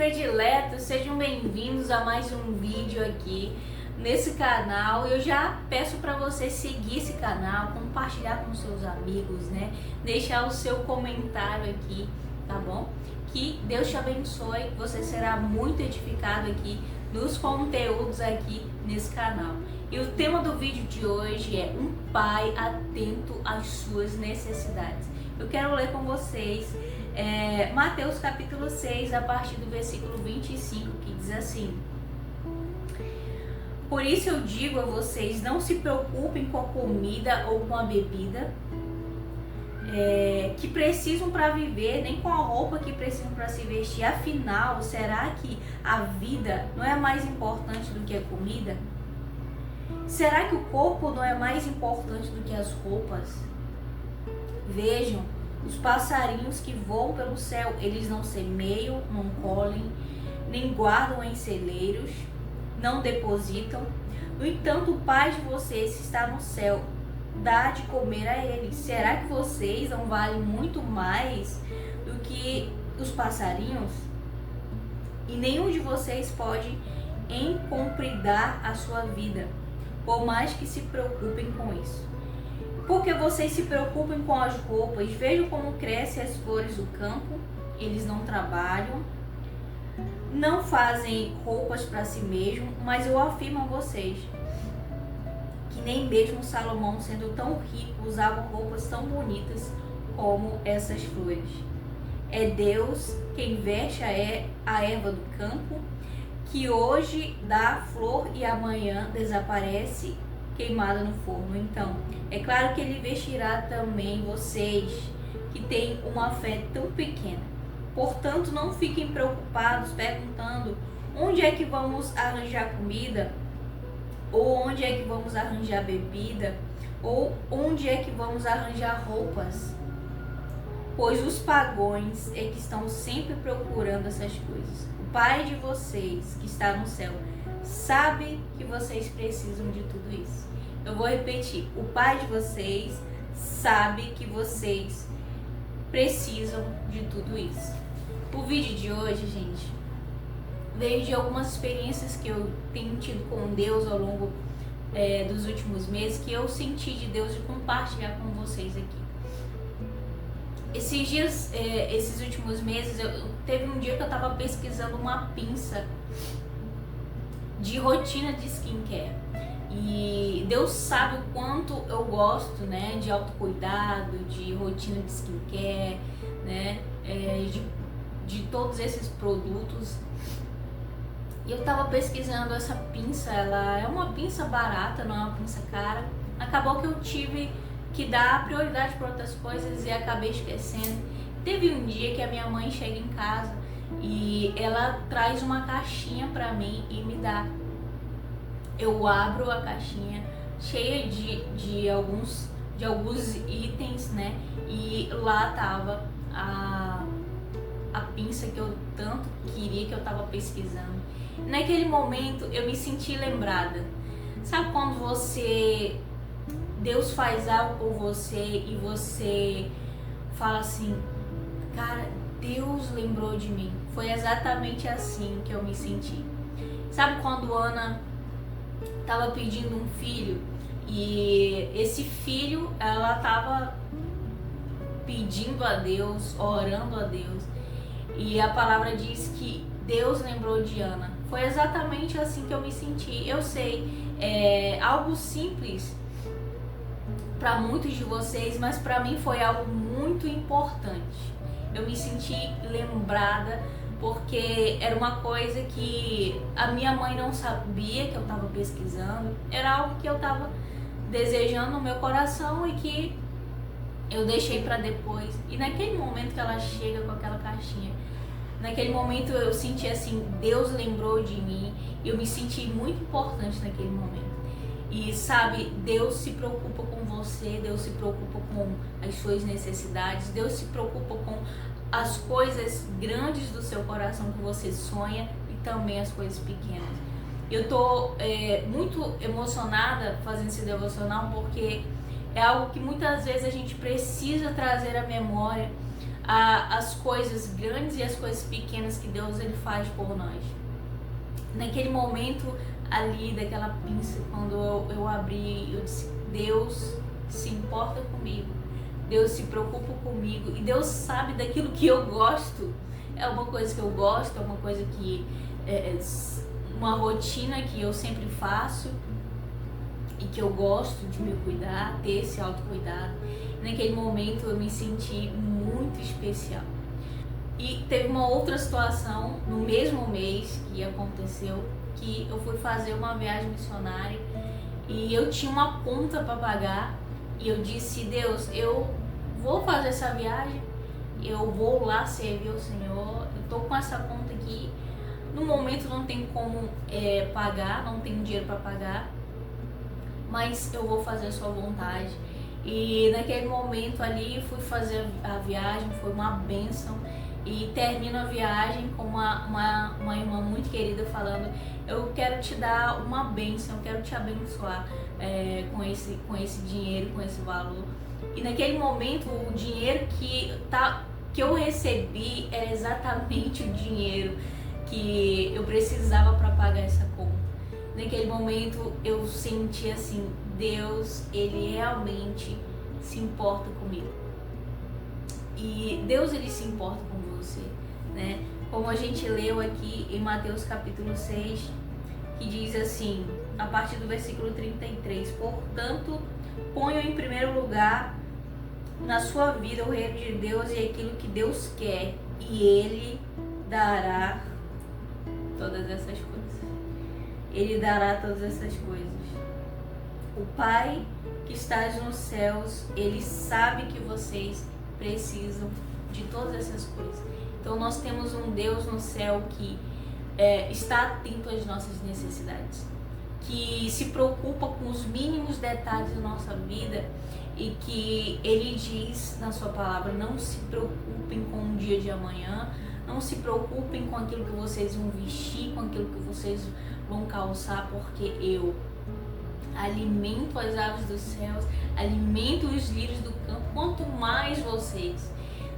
prediletos, sejam bem-vindos a mais um vídeo aqui nesse canal. Eu já peço para você seguir esse canal, compartilhar com seus amigos, né? Deixar o seu comentário aqui, tá bom? Que Deus te abençoe, você será muito edificado aqui nos conteúdos aqui nesse canal. E o tema do vídeo de hoje é um pai atento às suas necessidades. Eu quero ler com vocês Mateus capítulo 6, a partir do versículo 25, que diz assim: Por isso eu digo a vocês, não se preocupem com a comida ou com a bebida que precisam para viver, nem com a roupa que precisam para se vestir. Afinal, será que a vida não é mais importante do que a comida? Será que o corpo não é mais importante do que as roupas? Vejam os passarinhos que voam pelo céu, eles não semeiam, não colhem, nem guardam em celeiros, não depositam. No entanto, o Pai de vocês que está no céu dá de comer a eles. Será que vocês não valem muito mais do que os passarinhos? E nenhum de vocês pode encompridar a sua vida, por mais que se preocupem com isso. Porque vocês se preocupem com as roupas, vejam como crescem as flores do campo, eles não trabalham, não fazem roupas para si mesmo, mas eu afirmo a vocês que nem mesmo Salomão, sendo tão rico, usava roupas tão bonitas como essas flores. É Deus quem veste a erva do campo, que hoje dá flor e amanhã desaparece queimada no forno. Então, é claro que ele vestirá também vocês que têm uma fé tão pequena. Portanto, não fiquem preocupados perguntando onde é que vamos arranjar comida, ou onde é que vamos arranjar bebida, ou onde é que vamos arranjar roupas. Pois os pagãos é que estão sempre procurando essas coisas. O Pai de vocês que está no céu sabe que vocês precisam de tudo isso. Eu vou repetir. O Pai de vocês sabe que vocês precisam de tudo isso. O vídeo de hoje, gente, veio de algumas experiências que eu tenho tido com Deus ao longo dos últimos meses, que eu senti de Deus de compartilhar com vocês aqui. Esses dias, esses últimos meses, teve um dia que eu estava pesquisando uma pinça de rotina de skincare. E Deus sabe o quanto eu gosto, né, de autocuidado, de rotina de skincare, né, de todos esses produtos. E eu tava pesquisando essa pinça, ela é uma pinça barata, não é uma pinça cara. Acabou que eu tive que dar prioridade para outras coisas e acabei esquecendo. Teve um dia que a minha mãe chega em casa e ela traz uma caixinha para mim e me dá. Eu abro a caixinha cheia de alguns itens, né? E lá tava a pinça que eu tanto queria, que eu tava pesquisando. Naquele momento eu me senti lembrada. Sabe quando Deus faz algo por você e você fala assim, cara, Deus lembrou de mim. Foi exatamente assim que eu me senti. Sabe quando Ana estava pedindo um filho e esse filho, ela estava pedindo a Deus, orando a Deus, e a palavra diz que Deus lembrou de Ana. Foi exatamente assim que eu me senti. Eu sei, é algo simples para muitos de vocês, mas para mim foi algo muito importante. Eu me senti lembrada porque era uma coisa que a minha mãe não sabia que eu estava pesquisando, era algo que eu estava desejando no meu coração e que eu deixei para depois. E naquele momento que ela chega com aquela caixinha, naquele momento eu senti assim, Deus lembrou de mim, e eu me senti muito importante naquele momento. E sabe, Deus se preocupa com você, Deus se preocupa com as suas necessidades, Deus se preocupa com as coisas grandes do seu coração que você sonha e também as coisas pequenas. Eu tô muito emocionada fazendo esse devocional porque é algo que muitas vezes a gente precisa trazer à memória as coisas grandes e as coisas pequenas que Deus ele faz por nós. Naquele momento ali, daquela pinça, quando eu abri, eu disse, Deus se importa comigo, Deus se preocupa comigo e Deus sabe daquilo que eu gosto. É uma coisa que eu gosto, é uma coisa que uma rotina que eu sempre faço e que eu gosto de me cuidar, ter esse autocuidado. Naquele momento eu me senti muito especial. E teve uma outra situação no mesmo mês que aconteceu, que eu fui fazer uma viagem missionária e eu tinha uma conta para pagar e eu disse, Deus, eu vou fazer essa viagem, eu vou lá servir o Senhor, eu tô com essa conta aqui, no momento não tem como pagar, não tenho dinheiro para pagar, mas eu vou fazer a sua vontade. E naquele momento ali fui fazer a viagem, foi uma bênção. E termino a viagem com uma irmã muito querida falando, eu quero te dar uma bênção, eu quero te abençoar com esse dinheiro, com esse valor. E naquele momento o dinheiro que eu recebi era exatamente o dinheiro que eu precisava para pagar essa conta. Naquele momento eu senti assim, Deus, ele realmente se importa comigo. E Deus, ele se importa com você, né? Como a gente leu aqui em Mateus capítulo 6, que diz assim, a partir do versículo 33, portanto, ponham em primeiro lugar na sua vida o reino de Deus e aquilo que Deus quer, e ele dará todas essas coisas. Ele dará todas essas coisas. O Pai que estás nos céus, ele sabe que vocês precisam de todas essas coisas. Então nós temos um Deus no céu que está atento às nossas necessidades, que se preocupa com os mínimos detalhes da nossa vida e que ele diz na sua palavra, não se preocupem com o dia de amanhã, não se preocupem com aquilo que vocês vão vestir, com aquilo que vocês vão calçar, porque eu alimento as aves dos céus, alimento os lírios do campo, quanto mais vocês,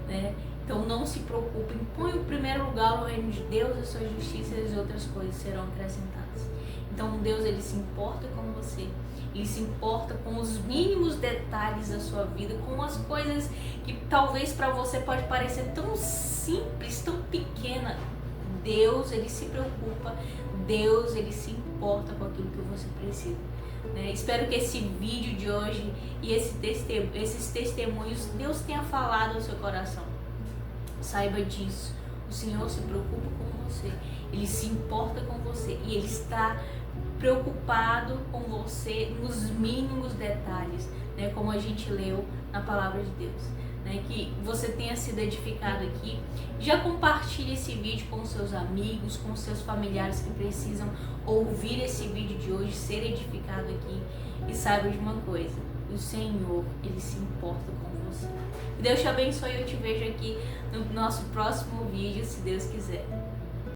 né? Então não se preocupem, põe em primeiro lugar o reino de Deus, a sua justiça e as outras coisas serão acrescentadas. Então Deus, ele se importa com você, ele se importa com os mínimos detalhes da sua vida, com as coisas que talvez para você pode parecer tão simples, tão pequena. Deus, ele se preocupa, Deus, ele se importa com aquilo que você precisa. Espero que esse vídeo de hoje e esses testemunhos Deus tenha falado ao seu coração. Saiba disso, o Senhor se preocupa com você, ele se importa com você e ele está preocupado com você nos mínimos detalhes, né? Como a gente leu na palavra de Deus, né? Que você tenha sido edificado aqui. Já compartilhe esse vídeo com seus amigos, com seus familiares que precisam ouvir esse vídeo de hoje, ser edificado aqui. E saiba de uma coisa, o Senhor, ele se importa com você. Deus te abençoe e eu te vejo aqui no nosso próximo vídeo, se Deus quiser.